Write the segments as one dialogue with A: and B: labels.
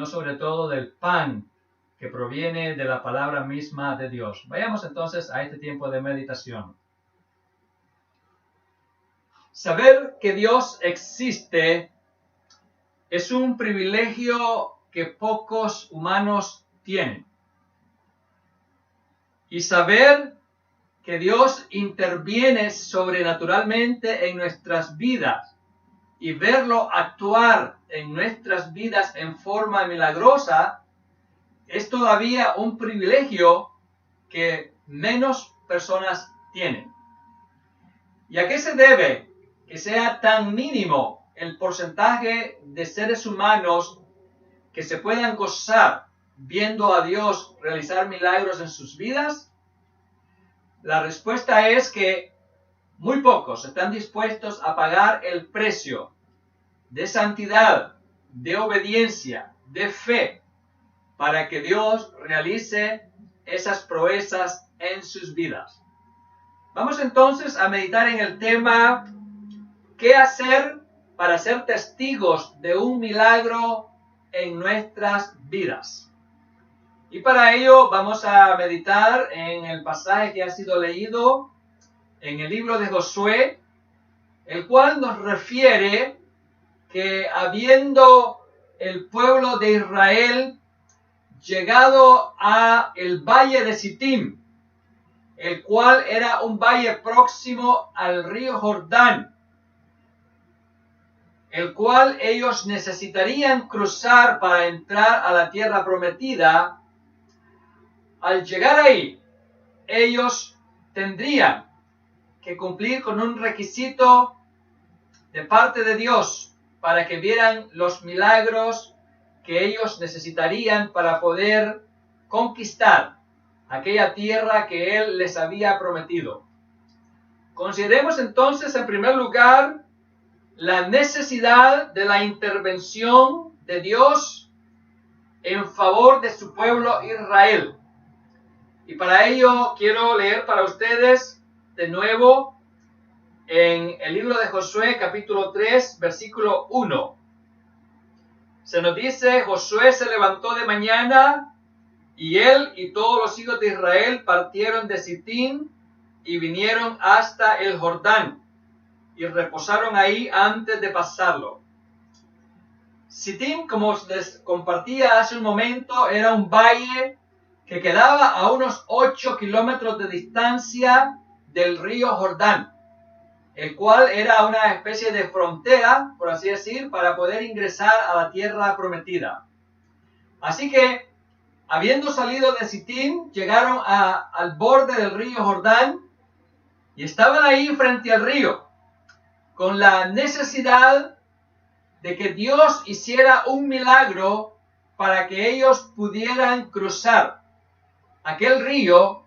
A: sino sobre todo del pan que proviene de la palabra misma de Dios. Vayamos entonces a este tiempo de meditación. Saber que Dios existe es un privilegio que pocos humanos tienen. Y saber que Dios interviene sobrenaturalmente en nuestras vidas y verlo actuar en nuestras vidas en forma milagrosa es todavía un privilegio que menos personas tienen. ¿Y a qué se debe que sea tan mínimo el porcentaje de seres humanos que se puedan gozar viendo a Dios realizar milagros en sus vidas? La respuesta es que muy pocos están dispuestos a pagar el precio de santidad, de obediencia, de fe, para que Dios realice esas proezas en sus vidas. Vamos entonces a meditar en el tema ¿qué hacer para ser testigos de un milagro en nuestras vidas? Y para ello vamos a meditar en el pasaje que ha sido leído en el libro de Josué, el cual nos refiere que habiendo el pueblo de Israel llegado a el valle de Sittim, el cual era un valle próximo al río Jordán, el cual ellos necesitarían cruzar para entrar a la tierra prometida. Al llegar ahí, ellos tendrían que cumplir con un requisito de parte de Dios para que vieran los milagros que ellos necesitarían para poder conquistar aquella tierra que Él les había prometido. Consideremos entonces en primer lugar la necesidad de la intervención de Dios en favor de su pueblo Israel. Y para ello quiero leer para ustedes de nuevo en el libro de Josué capítulo 3 versículo 1. Se nos dice: Josué se levantó de mañana y él y todos los hijos de Israel partieron de Sittim y vinieron hasta el Jordán y reposaron ahí antes de pasarlo. Sittim, como les compartía hace un momento, era un valle que quedaba a unos 8 kilómetros de distancia del río Jordán, el cual era una especie de frontera, por así decir, para poder ingresar a la tierra prometida. Así que, habiendo salido de Sittim, llegaron al borde del río Jordán y estaban ahí frente al río, con la necesidad de que Dios hiciera un milagro para que ellos pudieran cruzar aquel río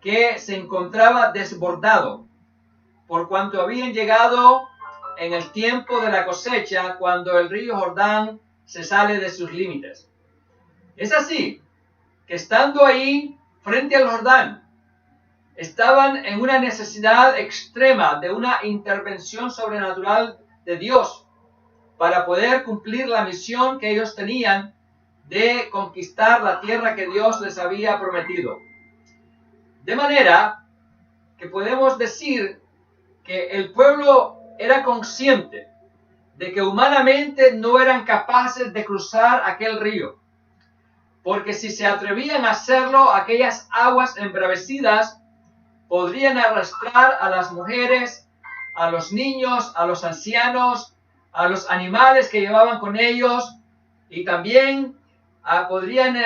A: que se encontraba desbordado, por cuanto habían llegado en el tiempo de la cosecha, cuando el río Jordán se sale de sus límites. Es así que estando ahí frente al Jordán, estaban en una necesidad extrema de una intervención sobrenatural de Dios para poder cumplir la misión que ellos tenían de conquistar la tierra que Dios les había prometido. De manera que podemos decir que el pueblo era consciente de que humanamente no eran capaces de cruzar aquel río, porque si se atrevían a hacerlo, aquellas aguas embravecidas podrían arrastrar a las mujeres, a los niños, a los ancianos, a los animales que llevaban con ellos, y también podrían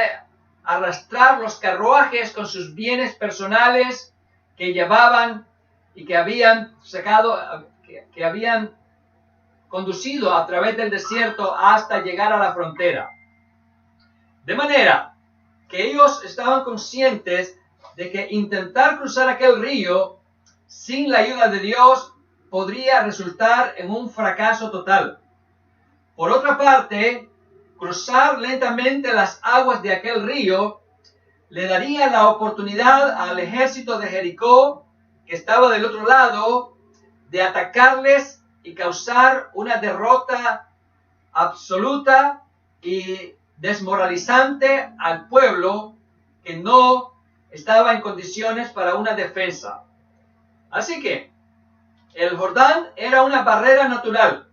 A: arrastrar los carruajes con sus bienes personales que llevaban y que habían que habían conducido a través del desierto hasta llegar a la frontera. De manera que ellos estaban conscientes de que intentar cruzar aquel río sin la ayuda de Dios podría resultar en un fracaso total. Por otra parte, cruzar lentamente las aguas de aquel río le daría la oportunidad al ejército de Jericó, que estaba del otro lado, de atacarles y causar una derrota absoluta y desmoralizante al pueblo que no estaba en condiciones para una defensa. Así que el Jordán era una barrera natural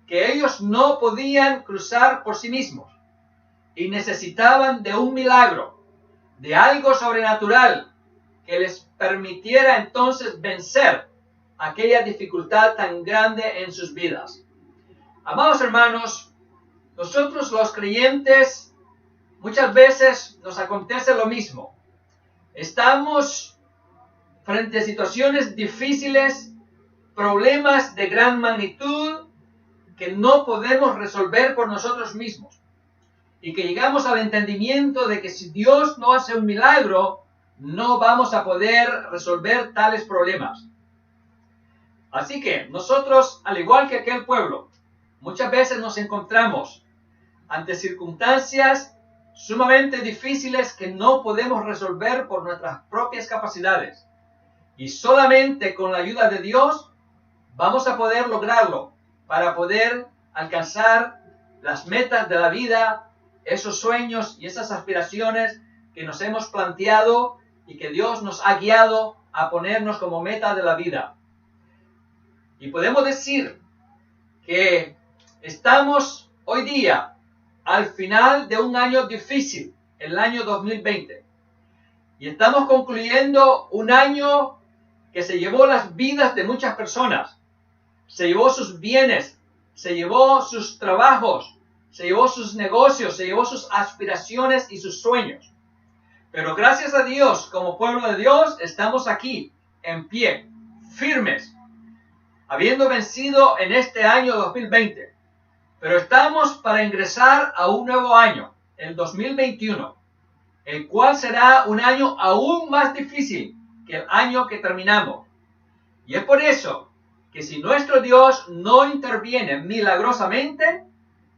A: que ellos no podían cruzar por sí mismos y necesitaban de un milagro, de algo sobrenatural que les permitiera entonces vencer aquella dificultad tan grande en sus vidas. Amados hermanos, nosotros los creyentes muchas veces nos acontece lo mismo. Estamos frente a situaciones difíciles, problemas de gran magnitud que no podemos resolver por nosotros mismos. Y que llegamos al entendimiento de que si Dios no hace un milagro, no vamos a poder resolver tales problemas. Así que nosotros, al igual que aquel pueblo, muchas veces nos encontramos ante circunstancias sumamente difíciles que no podemos resolver por nuestras propias capacidades. Y solamente con la ayuda de Dios vamos a poder lograrlo para poder alcanzar las metas de la vida, esos sueños y esas aspiraciones que nos hemos planteado y que Dios nos ha guiado a ponernos como meta de la vida. Y podemos decir que estamos hoy día al final de un año difícil, el año 2020. Y estamos concluyendo un año que se llevó las vidas de muchas personas, se llevó sus bienes, se llevó sus trabajos, se llevó sus negocios, se llevó sus aspiraciones y sus sueños. Pero gracias a Dios, como pueblo de Dios, estamos aquí, en pie, firmes, habiendo vencido en este año 2020. Pero estamos para ingresar a un nuevo año, el 2021, el cual será un año aún más difícil que el año que terminamos. Y es por eso que si nuestro Dios no interviene milagrosamente,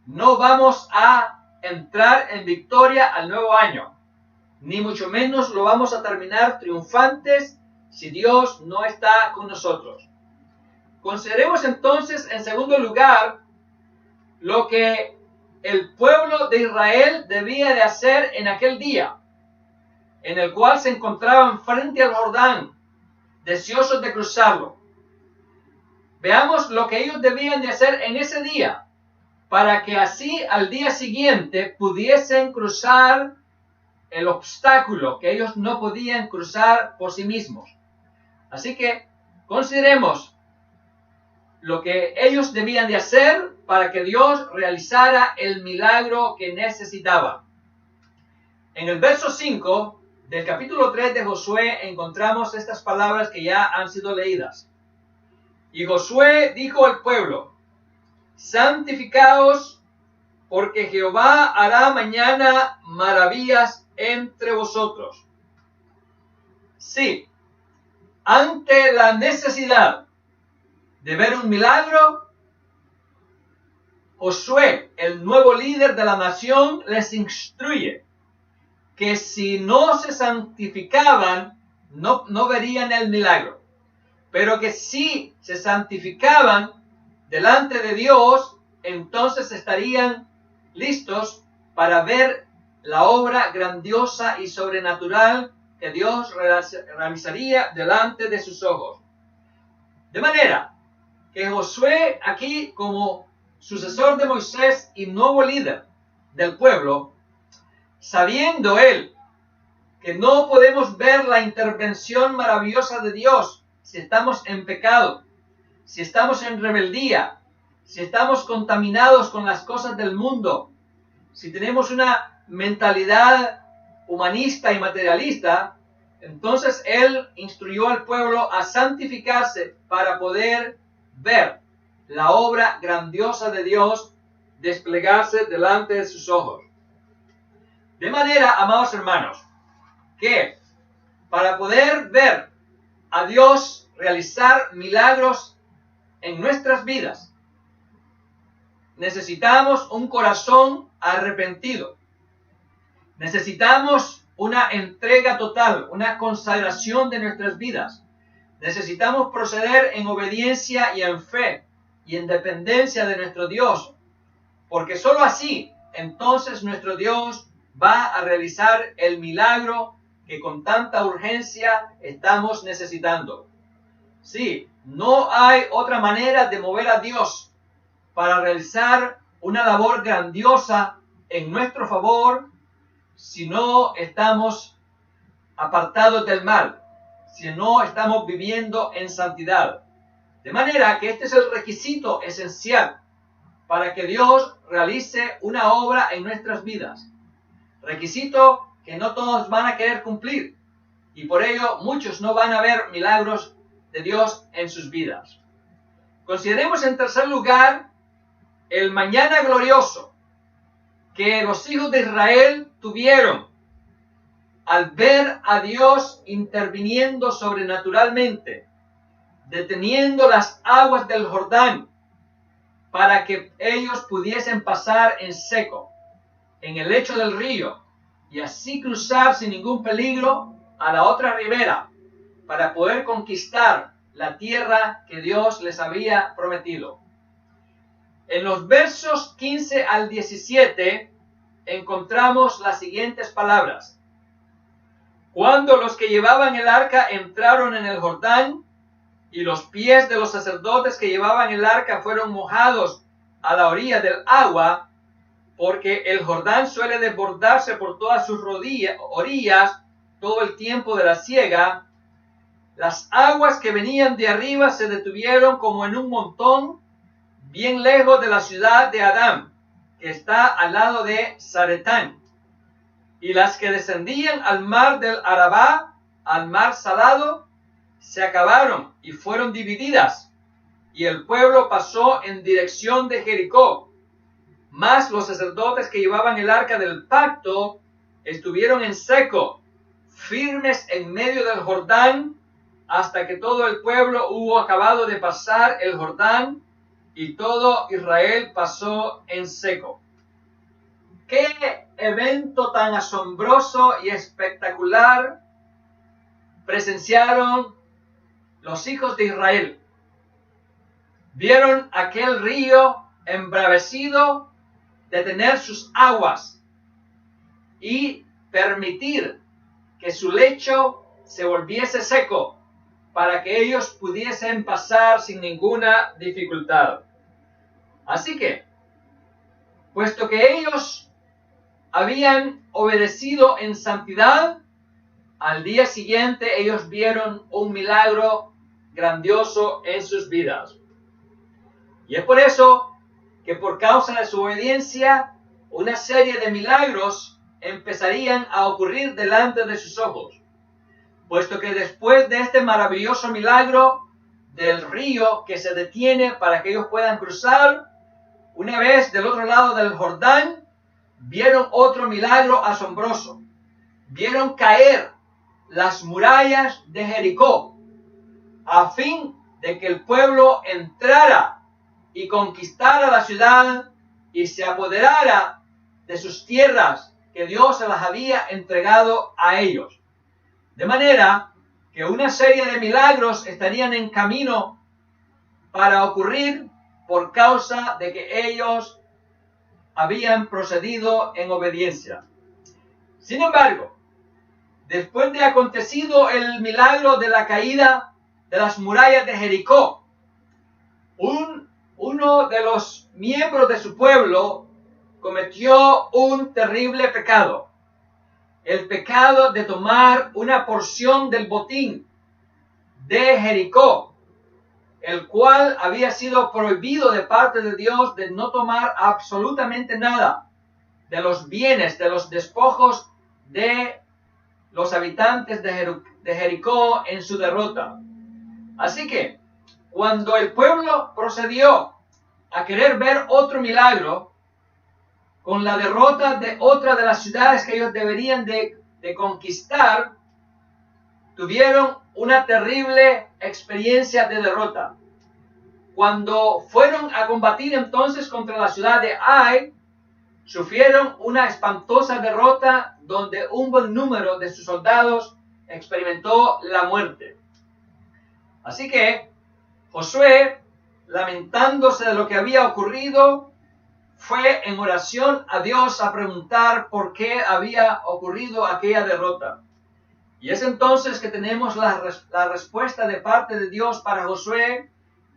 A: no vamos a entrar en victoria al nuevo año, ni mucho menos lo vamos a terminar triunfantes si Dios no está con nosotros. Consideremos entonces, en segundo lugar, lo que el pueblo de Israel debía de hacer en aquel día, en el cual se encontraban frente al Jordán, deseosos de cruzarlo. Veamos lo que ellos debían de hacer en ese día, para que así al día siguiente pudiesen cruzar el obstáculo que ellos no podían cruzar por sí mismos. Así que consideremos lo que ellos debían de hacer para que Dios realizara el milagro que necesitaba. En el verso 5 del capítulo 3 de Josué encontramos estas palabras que ya han sido leídas. Y Josué dijo al pueblo: santificaos, porque Jehová hará mañana maravillas entre vosotros. Sí, ante la necesidad de ver un milagro, Josué, el nuevo líder de la nación, les instruye que si no se santificaban, no verían el milagro. Pero que si se santificaban delante de Dios, entonces estarían listos para ver la obra grandiosa y sobrenatural que Dios realizaría delante de sus ojos. De manera que Josué, aquí como sucesor de Moisés y nuevo líder del pueblo, sabiendo él que no podemos ver la intervención maravillosa de Dios si estamos en pecado, si estamos en rebeldía, si estamos contaminados con las cosas del mundo, si tenemos una mentalidad humanista y materialista, entonces él instruyó al pueblo a santificarse para poder ver la obra grandiosa de Dios desplegarse delante de sus ojos. De manera, amados hermanos, que para poder ver a Dios realizar milagros en nuestras vidas, necesitamos un corazón arrepentido. Necesitamos una entrega total, una consagración de nuestras vidas. Necesitamos proceder en obediencia y en fe y en dependencia de nuestro Dios, porque sólo así entonces nuestro Dios va a realizar el milagro que con tanta urgencia estamos necesitando. Sí, no hay otra manera de mover a Dios para realizar una labor grandiosa en nuestro favor si no estamos apartados del mal, si no estamos viviendo en santidad. De manera que este es el requisito esencial para que Dios realice una obra en nuestras vidas. Requisito que no todos van a querer cumplir y por ello muchos no van a ver milagros de Dios en sus vidas. Consideremos en tercer lugar el mañana glorioso que los hijos de Israel tuvieron al ver a Dios interviniendo sobrenaturalmente, deteniendo las aguas del Jordán para que ellos pudiesen pasar en seco, en el lecho del río, y así cruzar sin ningún peligro a la otra ribera para poder conquistar la tierra que Dios les había prometido. En los versos 15 al 17 encontramos las siguientes palabras. Cuando los que llevaban el arca entraron en el Jordán, y los pies de los sacerdotes que llevaban el arca fueron mojados a la orilla del agua, porque el Jordán suele desbordarse por todas sus orillas todo el tiempo de la siega, las aguas que venían de arriba se detuvieron como en un montón, bien lejos de la ciudad de Adán, que está al lado de Zaretán. Y las que descendían al mar del Arabá, al mar salado, se acabaron y fueron divididas, y el pueblo pasó en dirección de Jericó. Mas los sacerdotes que llevaban el arca del pacto estuvieron en seco, firmes en medio del Jordán, hasta que todo el pueblo hubo acabado de pasar el Jordán, y todo Israel pasó en seco. ¡Qué evento tan asombroso y espectacular presenciaron los hijos de Israel! Vieron aquel río embravecido detener sus aguas y permitir que su lecho se volviese seco para que ellos pudiesen pasar sin ninguna dificultad. Así que, puesto que ellos habían obedecido en santidad, al día siguiente ellos vieron un milagro grandioso en sus vidas. Y es por eso que por causa de su obediencia, una serie de milagros empezarían a ocurrir delante de sus ojos. Puesto que después de este maravilloso milagro del río que se detiene para que ellos puedan cruzar, una vez del otro lado del Jordán, vieron otro milagro asombroso. Vieron caer las murallas de Jericó, a fin de que el pueblo entrara y conquistara la ciudad y se apoderara de sus tierras que Dios se las había entregado a ellos. De manera que una serie de milagros estarían en camino para ocurrir por causa de que ellos habían procedido en obediencia. Sin embargo, después de acontecido el milagro de la caída de las murallas de Jericó, uno de los miembros de su pueblo cometió un terrible pecado. El pecado de tomar una porción del botín de Jericó, el cual había sido prohibido de parte de Dios de no tomar absolutamente nada de los bienes, de los despojos de los habitantes de Jericó en su derrota. Así que, cuando el pueblo procedió a querer ver otro milagro, con la derrota de otra de las ciudades que ellos deberían de conquistar, tuvieron una terrible experiencia de derrota. Cuando fueron a combatir entonces contra la ciudad de Ai, sufrieron una espantosa derrota donde un buen número de sus soldados experimentó la muerte. Así que Josué, lamentándose de lo que había ocurrido, fue en oración a Dios a preguntar por qué había ocurrido aquella derrota. Y es entonces que tenemos la respuesta de parte de Dios para Josué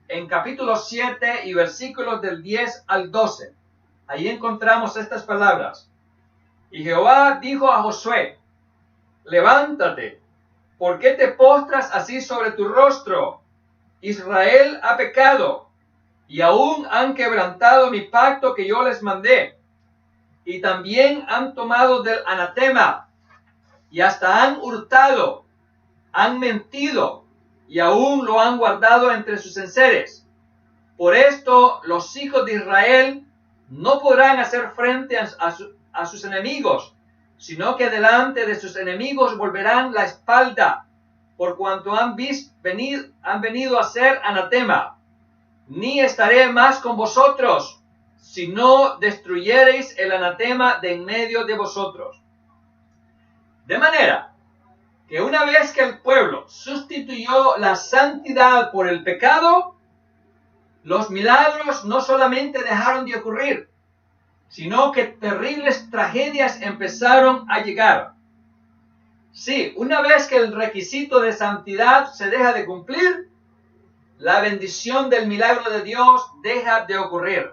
A: en capítulo 7 y versículos del 10 al 12. Ahí encontramos estas palabras. Y Jehová dijo a Josué: levántate, ¿por qué te postras así sobre tu rostro? Israel ha pecado, y aún han quebrantado mi pacto que yo les mandé, y también han tomado del anatema, y hasta han hurtado, han mentido, y aún lo han guardado entre sus enseres. Por esto los hijos de Israel no podrán hacer frente a sus enemigos, sino que delante de sus enemigos volverán la espalda, por cuanto han venido a ser anatema. Ni estaré más con vosotros, si no destruyereis el anatema de en medio de vosotros. De manera que una vez que el pueblo sustituyó la santidad por el pecado, los milagros no solamente dejaron de ocurrir, sino que terribles tragedias empezaron a llegar. Sí, una vez que el requisito de santidad se deja de cumplir, la bendición del milagro de Dios deja de ocurrir.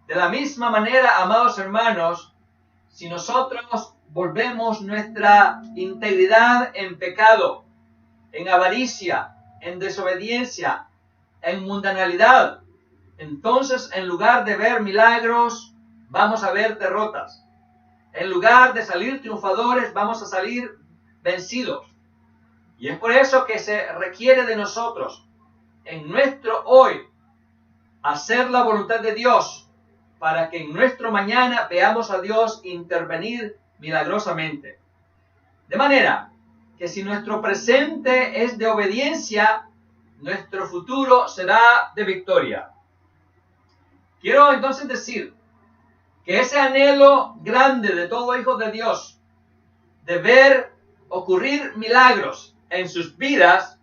A: De la misma manera, amados hermanos, si nosotros volvemos nuestra integridad en pecado, en avaricia, en desobediencia, en mundanalidad, entonces en lugar de ver milagros, vamos a ver derrotas. En lugar de salir triunfadores, vamos a salir vencidos. Y es por eso que se requiere de nosotros, en nuestro hoy, hacer la voluntad de Dios, para que en nuestro mañana veamos a Dios intervenir milagrosamente. De manera que si nuestro presente es de obediencia, nuestro futuro será de victoria. Quiero entonces decir que ese anhelo grande de todo hijo de Dios, de ver ocurrir milagros en sus vidas,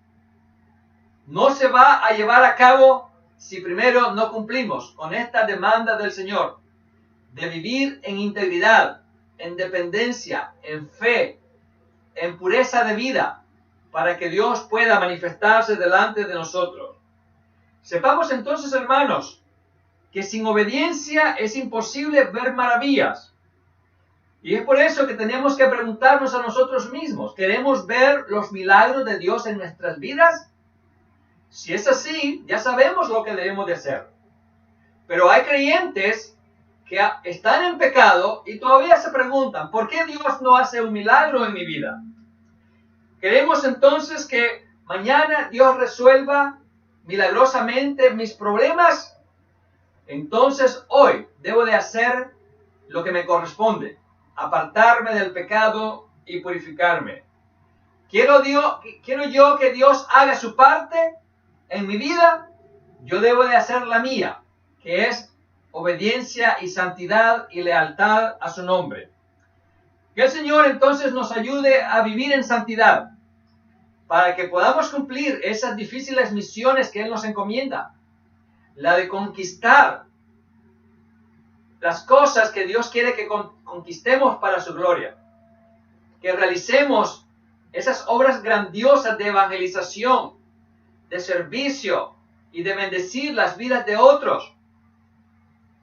A: no se va a llevar a cabo si primero no cumplimos con esta demanda del Señor, de vivir en integridad, en dependencia, en fe, en pureza de vida, para que Dios pueda manifestarse delante de nosotros. Sepamos entonces, hermanos, que sin obediencia es imposible ver maravillas. Y es por eso que tenemos que preguntarnos a nosotros mismos, ¿queremos ver los milagros de Dios en nuestras vidas? Si es así, ya sabemos lo que debemos de hacer. Pero hay creyentes que están en pecado y todavía se preguntan, ¿por qué Dios no hace un milagro en mi vida? ¿Queremos entonces que mañana Dios resuelva milagrosamente mis problemas? Entonces hoy debo de hacer lo que me corresponde, apartarme del pecado y purificarme. ¿Quiero yo que Dios haga su parte en mi vida? Yo debo de hacer la mía, que es obediencia y santidad y lealtad a su nombre. Que el Señor entonces nos ayude a vivir en santidad, para que podamos cumplir esas difíciles misiones que Él nos encomienda. La de conquistar las cosas que Dios quiere que conquistemos para su gloria. Que realicemos esas obras grandiosas de evangelización, de servicio y de bendecir las vidas de otros.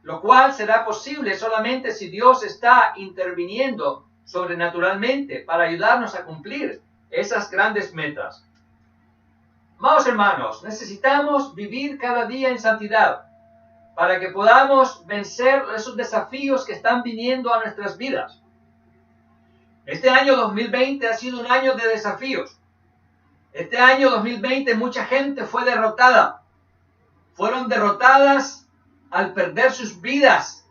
A: Lo cual será posible solamente si Dios está interviniendo sobrenaturalmente para ayudarnos a cumplir esas grandes metas. Amados hermanos, necesitamos vivir cada día en santidad para que podamos vencer esos desafíos que están viniendo a nuestras vidas. Este año 2020 ha sido un año de desafíos. Este año 2020 mucha gente fue derrotada. Fueron derrotadas al perder sus vidas,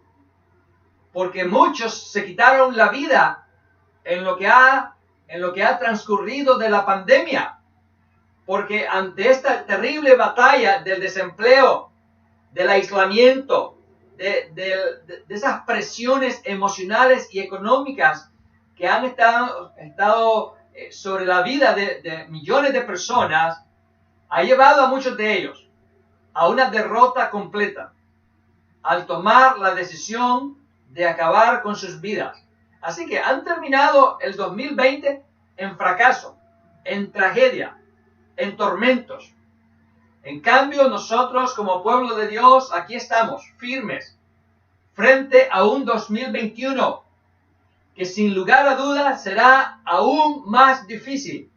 A: porque muchos se quitaron la vida en lo que ha transcurrido de la pandemia, porque ante esta terrible batalla del desempleo, del aislamiento, de esas presiones emocionales y económicas que han estado sobre la vida de millones de personas, ha llevado a muchos de ellos a una derrota completa. al tomar la decisión de acabar con sus vidas. Así que han terminado el 2020 en fracaso, en tragedia, en tormentos. En cambio, nosotros como pueblo de Dios, aquí estamos, firmes, frente a un 2021 que sin lugar a dudas será aún más difícil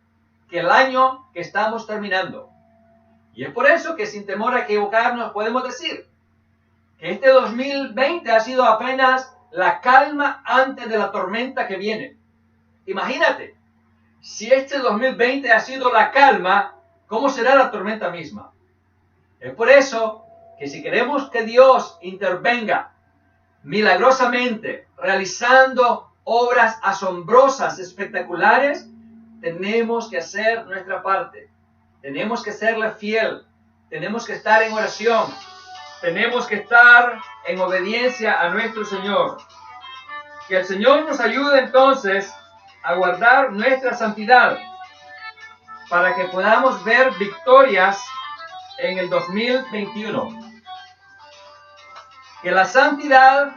A: que el año que estamos terminando. Y es por eso que sin temor a equivocarnos podemos decir que este 2020 ha sido apenas la calma antes de la tormenta que viene. Imagínate, si este 2020 ha sido la calma, ¿cómo será la tormenta misma? Es por eso que si queremos que Dios intervenga milagrosamente, realizando obras asombrosas, espectaculares, tenemos que hacer nuestra parte. Tenemos que serle fiel. Tenemos que estar en oración. Tenemos que estar en obediencia a nuestro Señor. Que el Señor nos ayude entonces a guardar nuestra santidad para que podamos ver victorias en el 2021. Que la santidad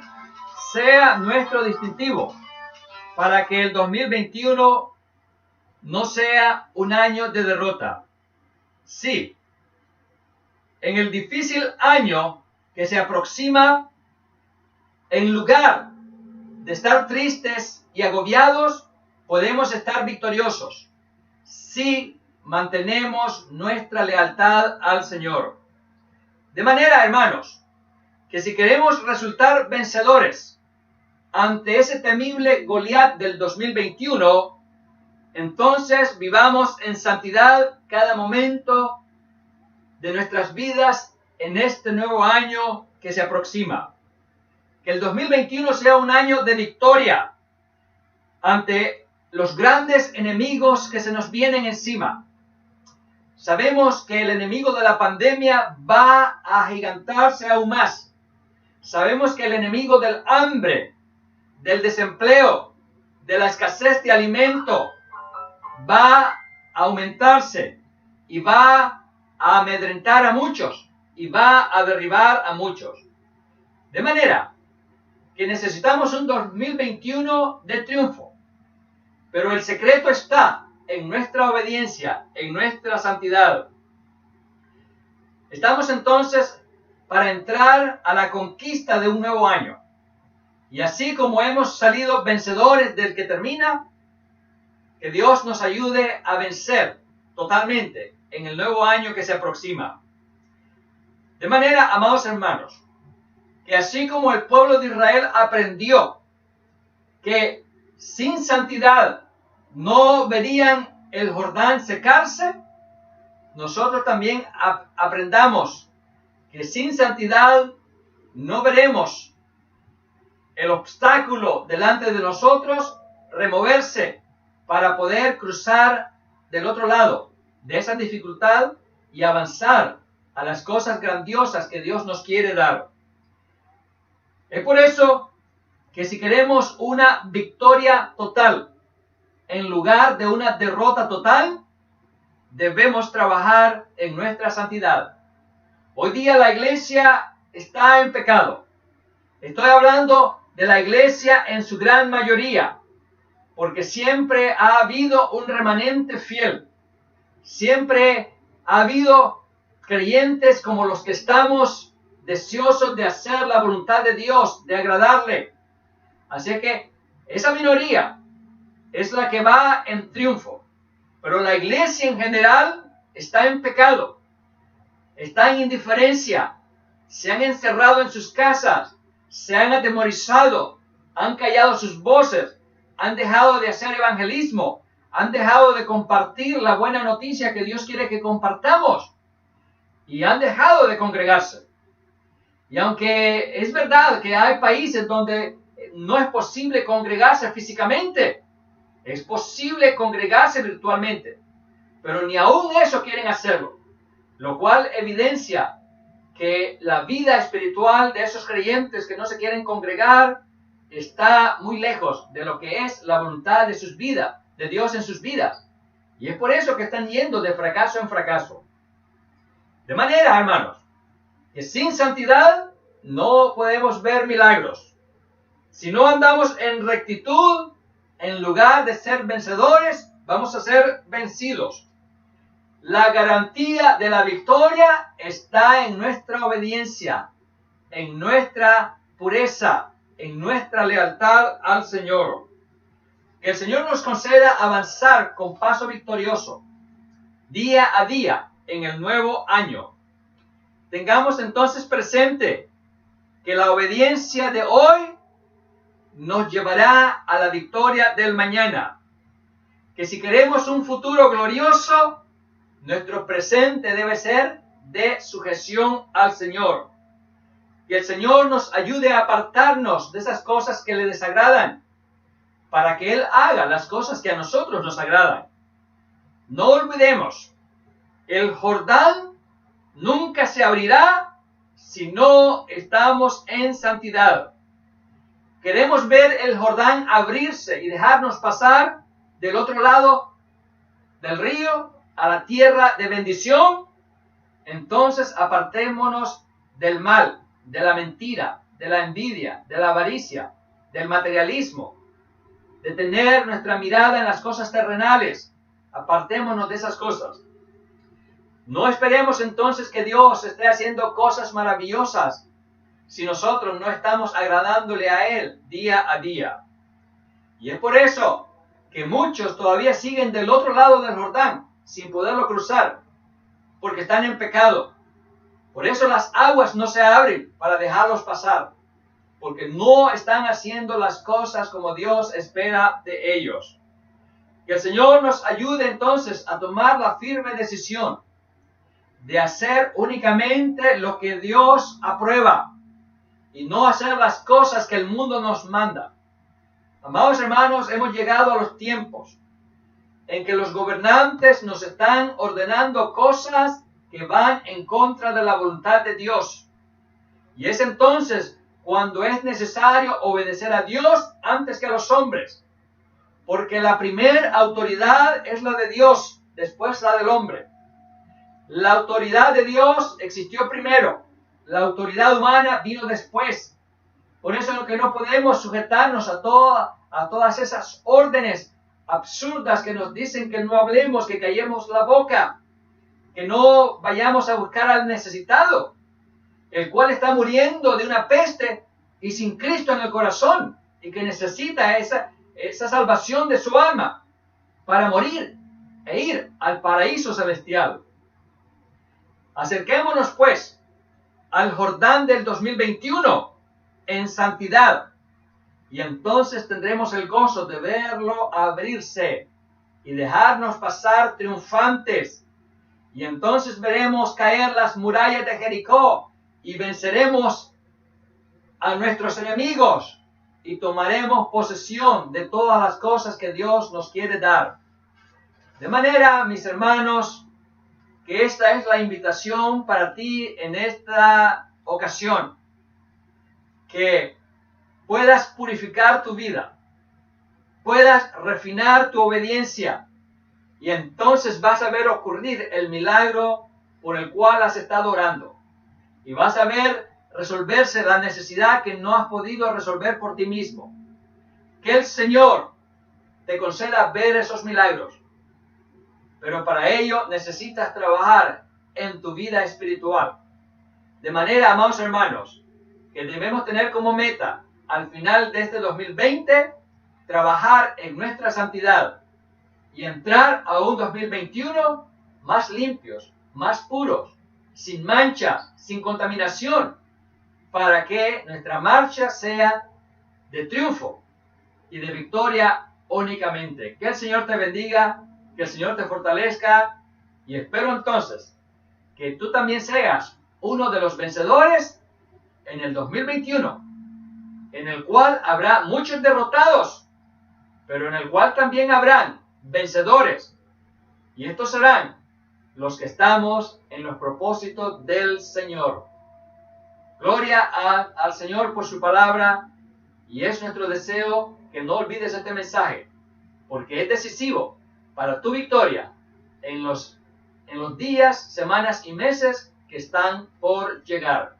A: sea nuestro distintivo para que el 2021 no sea un año de derrota. Sí, en el difícil año que se aproxima, en lugar de estar tristes y agobiados, podemos estar victoriosos si mantenemos nuestra lealtad al Señor. De manera, hermanos, que si queremos resultar vencedores ante ese temible Goliat del 2021, entonces vivamos en santidad cada momento de nuestras vidas en este nuevo año que se aproxima. Que el 2021 sea un año de victoria ante los grandes enemigos que se nos vienen encima. Sabemos que el enemigo de la pandemia va a agigantarse aún más. Sabemos que el enemigo del hambre, del desempleo, de la escasez de alimento, va a aumentarse y va a amedrentar a muchos y va a derribar a muchos. De manera que necesitamos un 2021 de triunfo. Pero el secreto está en nuestra obediencia, en nuestra santidad. Estamos entonces para entrar a la conquista de un nuevo año. Y así como hemos salido vencedores del que termina, que Dios nos ayude a vencer totalmente en el nuevo año que se aproxima. De manera, amados hermanos, que así como el pueblo de Israel aprendió que sin santidad no verían el Jordán secarse, nosotros también aprendamos que sin santidad no veremos el obstáculo delante de nosotros removerse para poder cruzar del otro lado de esa dificultad y avanzar a las cosas grandiosas que Dios nos quiere dar. Es por eso que si queremos una victoria total en lugar de una derrota total, debemos trabajar en nuestra santidad. Hoy día la iglesia está en pecado. Estoy hablando de la iglesia en su gran mayoría, porque siempre ha habido un remanente fiel. Siempre ha habido creyentes como los que estamos deseosos de hacer la voluntad de Dios, de agradarle. Así que esa minoría es la que va en triunfo. Pero la iglesia en general está en pecado, está en indiferencia, se han encerrado en sus casas, se han atemorizado, han callado sus voces, han dejado de hacer evangelismo, han dejado de compartir la buena noticia que Dios quiere que compartamos y han dejado de congregarse. Y aunque es verdad que hay países donde no es posible congregarse físicamente, es posible congregarse virtualmente, pero ni aún eso quieren hacerlo, lo cual evidencia que la vida espiritual de esos creyentes que no se quieren congregar está muy lejos de lo que es la voluntad de sus vidas, de Dios en sus vidas. Y es por eso que están yendo de fracaso en fracaso. De manera, hermanos, que sin santidad no podemos ver milagros. Si no andamos en rectitud, en lugar de ser vencedores, vamos a ser vencidos. La garantía de la victoria está en nuestra obediencia, en nuestra pureza, en nuestra lealtad al Señor. Que el Señor nos conceda avanzar con paso victorioso, día a día, en el nuevo año. Tengamos entonces presente que la obediencia de hoy nos llevará a la victoria del mañana. Que si queremos un futuro glorioso, nuestro presente debe ser de sujeción al Señor. Que el Señor nos ayude a apartarnos de esas cosas que le desagradan, para que Él haga las cosas que a nosotros nos agradan. No olvidemos, el Jordán nunca se abrirá si no estamos en santidad. Queremos ver el Jordán abrirse y dejarnos pasar del otro lado del río a la tierra de bendición. Entonces apartémonos del mal, de la mentira, de la envidia, de la avaricia, del materialismo, de tener nuestra mirada en las cosas terrenales. Apartémonos de esas cosas. No esperemos entonces que Dios esté haciendo cosas maravillosas si nosotros no estamos agradándole a Él día a día. Y es por eso que muchos todavía siguen del otro lado del Jordán sin poderlo cruzar, porque están en pecado. Por eso las aguas no se abren para dejarlos pasar, porque no están haciendo las cosas como Dios espera de ellos. Que el Señor nos ayude entonces a tomar la firme decisión de hacer únicamente lo que Dios aprueba y no hacer las cosas que el mundo nos manda. Amados hermanos, hemos llegado a los tiempos en que los gobernantes nos están ordenando cosas que van en contra de la voluntad de Dios. Y es entonces cuando es necesario obedecer a Dios antes que a los hombres, porque la primera autoridad es la de Dios, después la del hombre. La autoridad de Dios existió primero, la autoridad humana vino después. Por eso es que no podemos sujetarnos a todas esas órdenes absurdas que nos dicen que no hablemos, que callemos la boca, que no vayamos a buscar al necesitado, el cual está muriendo de una peste y sin Cristo en el corazón, y que necesita esa salvación de su alma para morir e ir al paraíso celestial. Acerquémonos pues al Jordán del 2021 en santidad, y entonces tendremos el gozo de verlo abrirse y dejarnos pasar triunfantes. Y entonces veremos caer las murallas de Jericó y venceremos a nuestros enemigos y tomaremos posesión de todas las cosas que Dios nos quiere dar. De manera, mis hermanos, que esta es la invitación para ti en esta ocasión, que puedas purificar tu vida, puedas refinar tu obediencia, y entonces vas a ver ocurrir el milagro por el cual has estado orando. Y vas a ver resolverse la necesidad que no has podido resolver por ti mismo. Que el Señor te conceda ver esos milagros. Pero para ello necesitas trabajar en tu vida espiritual. De manera, amados hermanos, que debemos tener como meta al final de este 2020 trabajar en nuestra santidad y entrar a un 2021 más limpios, más puros, sin mancha, sin contaminación, para que nuestra marcha sea de triunfo y de victoria únicamente. Que el Señor te bendiga, que el Señor te fortalezca, y espero entonces que tú también seas uno de los vencedores en el 2021, en el cual habrá muchos derrotados, pero en el cual también habrán vencedores, y estos serán los que estamos en los propósitos del Señor. Gloria al Señor por su palabra, y es nuestro deseo que no olvides este mensaje, porque es decisivo para tu victoria en los días, semanas y meses que están por llegar.